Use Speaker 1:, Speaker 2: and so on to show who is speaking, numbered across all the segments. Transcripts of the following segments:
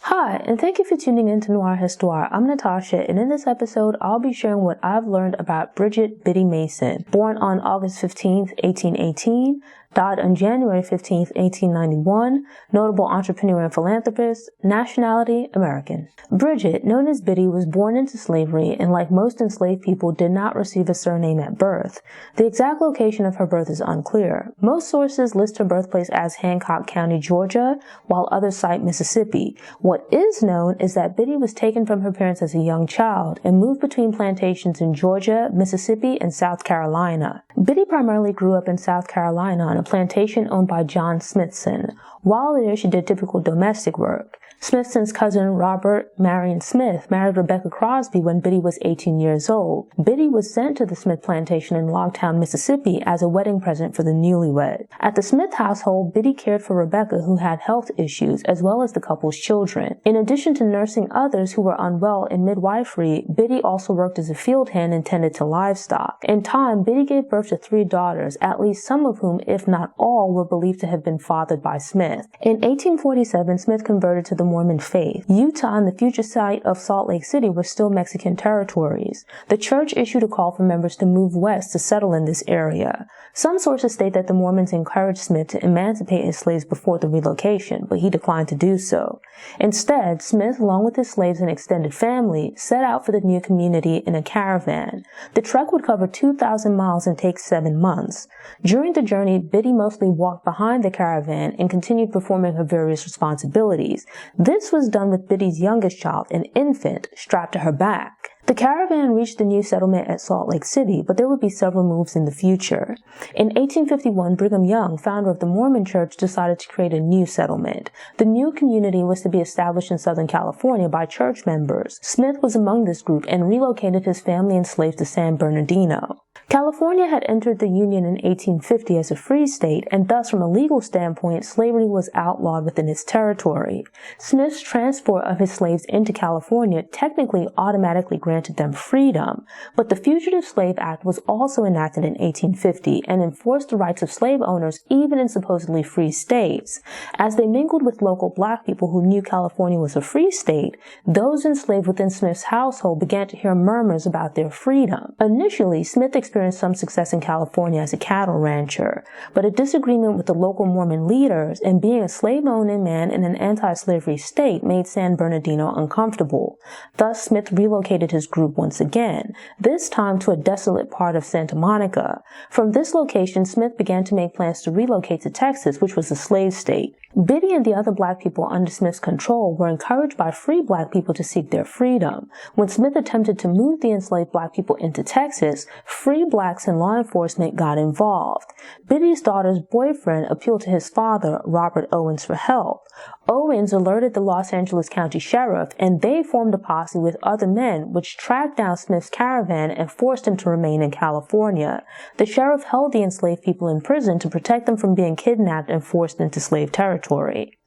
Speaker 1: Hi, and thank you for tuning in to Noir Histoire. I'm Natasha, and in this episode, I'll be sharing what I've learned about Bridget Biddy Mason, born on August 15, 1818, died on January 15, 1891, notable entrepreneur and philanthropist, nationality, American. Bridget, known as Biddy, was born into slavery and, like most enslaved people, did not receive a surname at birth. The exact location of her birth is unclear. Most sources list her birthplace as Hancock County, Georgia, while others cite Mississippi. What is known is that Biddy was taken from her parents as a young child and moved between plantations in Georgia, Mississippi, and South Carolina. Biddy primarily grew up in South Carolina on a plantation owned by John Smithson. While there, she did typical domestic work. Smithson's cousin Robert Marion Smith married Rebecca Crosby when Biddy was 18 years old. Biddy was sent to the Smith plantation in Logtown, Mississippi as a wedding present for the newlywed. At the Smith household, Biddy cared for Rebecca, who had health issues, as well as the couple's children. In addition to nursing others who were unwell in midwifery, Biddy also worked as a field hand and tended to livestock. In time, Biddy gave birth to 3 daughters, at least some of whom, if not all, were believed to have been fathered by Smith. In 1847, Smith converted to the Mormon faith. Utah and the future site of Salt Lake City were still Mexican territories. The church issued a call for members to move west to settle in this area. Some sources state that the Mormons encouraged Smith to emancipate his slaves before the relocation, but he declined to do so. Instead, Smith, along with his slaves and extended family, set out for the new community in a caravan. The trek would cover 2,000 miles and take 7 months. During the journey, Biddy mostly walked behind the caravan and continued performing her various responsibilities. This was done with Biddy's youngest child, an infant, strapped to her back. The caravan reached the new settlement at Salt Lake City, but there would be several moves in the future. In 1851, Brigham Young, founder of the Mormon Church, decided to create a new settlement. The new community was to be established in Southern California by church members. Smith was among this group and relocated his family and slaves to San Bernardino. California had entered the Union in 1850 as a free state, and thus from a legal standpoint, slavery was outlawed within its territory. Smith's transport of his slaves into California technically automatically granted them freedom, but the Fugitive Slave Act was also enacted in 1850 and enforced the rights of slave owners even in supposedly free states. As they mingled with local black people who knew California was a free state, those enslaved within Smith's household began to hear murmurs about their freedom. Initially, Smith experienced some success in California as a cattle rancher, but a disagreement with the local Mormon leaders and being a slave-owning man in an anti-slavery state made San Bernardino uncomfortable. Thus, Smith relocated his group once again, this time to a desolate part of Santa Monica. From this location, Smith began to make plans to relocate to Texas, which was a slave state. Biddy and the other black people under Smith's control were encouraged by free black people to seek their freedom. When Smith attempted to move the enslaved black people into Texas, free blacks and law enforcement got involved. Biddy's daughter's boyfriend appealed to his father, Robert Owens, for help. Owens alerted the Los Angeles County Sheriff, and they formed a posse with other men, which tracked down Smith's caravan and forced him to remain in California. The sheriff held the enslaved people in prison to protect them from being kidnapped and forced into slave territory.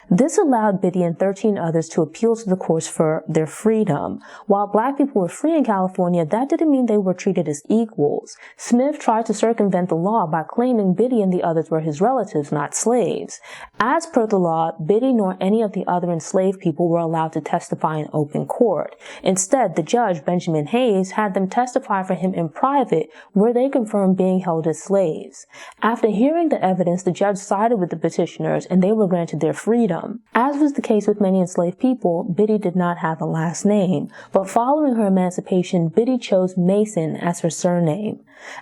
Speaker 1: This allowed Biddy and 13 others to appeal to the courts for their freedom. While black people were free in California, that didn't mean they were treated as equals. Smith tried to circumvent the law by claiming Biddy and the others were his relatives, not slaves. As per the law, Biddy nor any of the other enslaved people were allowed to testify in open court. Instead, the judge, Benjamin Hayes, had them testify for him in private, where they confirmed being held as slaves. After hearing the evidence, the judge sided with the petitioners, and they were granted their freedom. As was the case with many enslaved people, Biddy did not have a last name, but following her emancipation, Biddy chose Mason as her surname.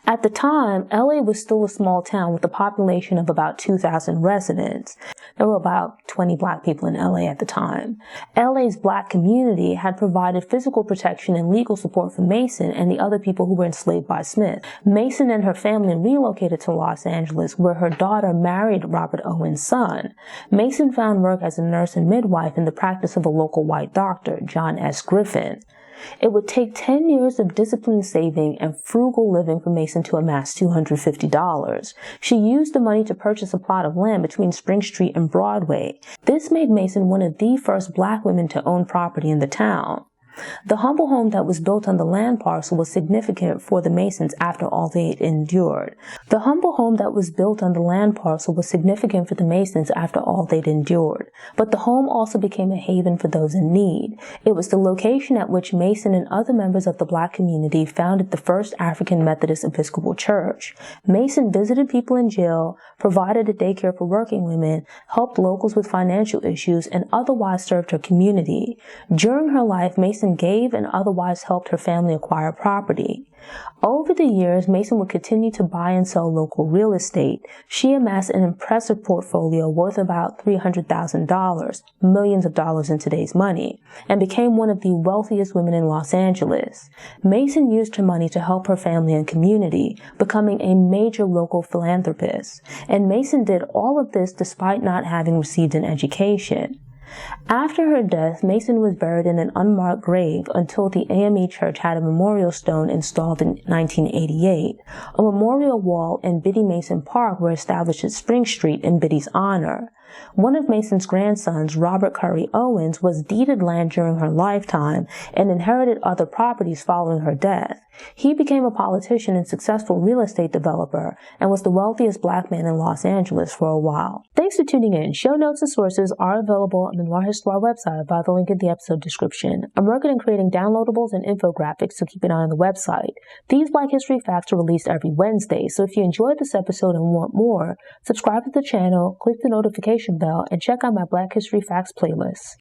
Speaker 1: At the time, LA was still a small town with a population of about 2,000 residents. There were about 20 black people in LA at the time. LA's black community had provided physical protection and legal support for Mason and the other people who were enslaved by Smith. Mason and her family relocated to Los Angeles, where her daughter married Robert Owens' son. Mason found work as a nurse and midwife in the practice of a local white doctor, John S. Griffin. It would take 10 years of disciplined saving and frugal living for Mason to amass $250. She used the money to purchase a plot of land between Spring Street and Broadway. This made Mason one of the first black women to own property in the town. The humble home that was built on the land parcel was significant for the Masons after all they endured. The humble home that was built on the land parcel was significant for the Masons after all they'd endured. But the home also became a haven for those in need. It was the location at which Mason and other members of the Black community founded the first African Methodist Episcopal Church. Mason visited people in jail, provided a daycare for working women, helped locals with financial issues, and otherwise served her community. During her life, Mason gave and otherwise helped her family acquire property. Over the years, Mason would continue to buy and sell local real estate. She amassed an impressive portfolio worth about $300,000, millions of dollars in today's money, and became one of the wealthiest women in Los Angeles. Mason used her money to help her family and community, becoming a major local philanthropist. And Mason did all of this despite not having received an education. After her death, Mason was buried in an unmarked grave until the AME Church had a memorial stone installed in 1988. A memorial wall and Biddy Mason Park were established at Spring Street in Biddy's honor. One of Mason's grandsons, Robert Curry Owens, was deeded land during her lifetime and inherited other properties following her death. He became a politician and successful real estate developer and was the wealthiest Black man in Los Angeles for a while. Thanks for tuning in. Show notes and sources are available on the Noir Histoire website via the link in the episode description. I'm working on creating downloadables and infographics, so keep an eye on the website. These Black History Facts are released every Wednesday, so if you enjoyed this episode and want more, subscribe to the channel, click the notification bell, and check out my Black History Facts playlist.